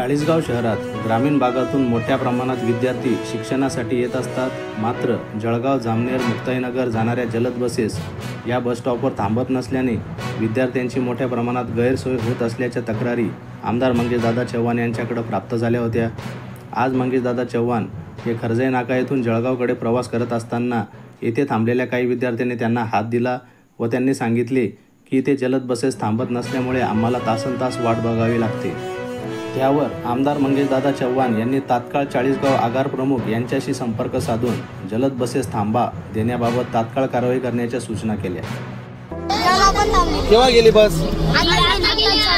चाळीसगाव शहरात ग्रामीण भागातून मोठ्या प्रमाणात विद्यार्थी शिक्षणासाठी येत असतात. मात्र जळगाव, जामनेर, मुक्ताईनगर जाणाऱ्या जलद बसेस या बसस्टॉपवर थांबत नसल्याने विद्यार्थ्यांची मोठ्या प्रमाणात गैरसोय होत असल्याच्या तक्रारी आमदार मंगेशदादा चव्हाण यांच्याकडे प्राप्त झाल्या होत्या. आज मंगेशदादा चव्हाण हे खरजई नाका येथून जळगावकडे प्रवास करत असताना येथे थांबलेल्या काही विद्यार्थ्यांनी त्यांना हात दिला व त्यांनी सांगितले की इथे जलद बसेस थांबत नसल्यामुळे आम्हाला तासनतास वाट बघावी लागते. त्यावर आमदार मंगेशदादा चव्हाण यांनी तात्काळ चाळीसगाव आगार प्रमुख यांच्याशी संपर्क साधून जलद बसेस थांबा देण्याबाबत तात्काळ कारवाई करण्याच्या सूचना केल्या. केव्हा गेली बस?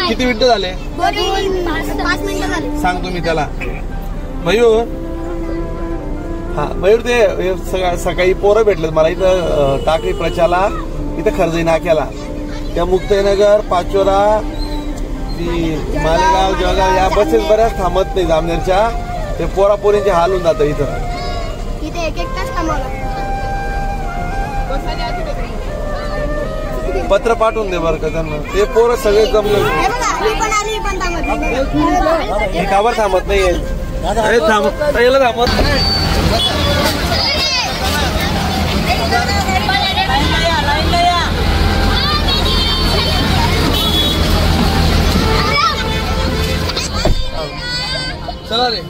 किती मिनिटं झाले? 5 मिनिटं झाले. सांगतो मी त्याला. मयूर, हा मयूर, ते सकाळी पोरं भेटलेत मला इथं टाकळी प्रचाला, इथं खरजई नाक्याला. त्या मुक्ताईनगर, पाचोरा, ती मालेगाव, जळगाव या बसेस बऱ्याच थांबत नाही जामनेरच्या. ते पोरापोरींचे हाल होऊन जातं इथं. इथे एक तास थांबवलं. पत्र पाठवून दे बरं का त्यांना. ते पोरं सगळे जमले. हे कावर थांबत नाहीये? थांबत चला रे.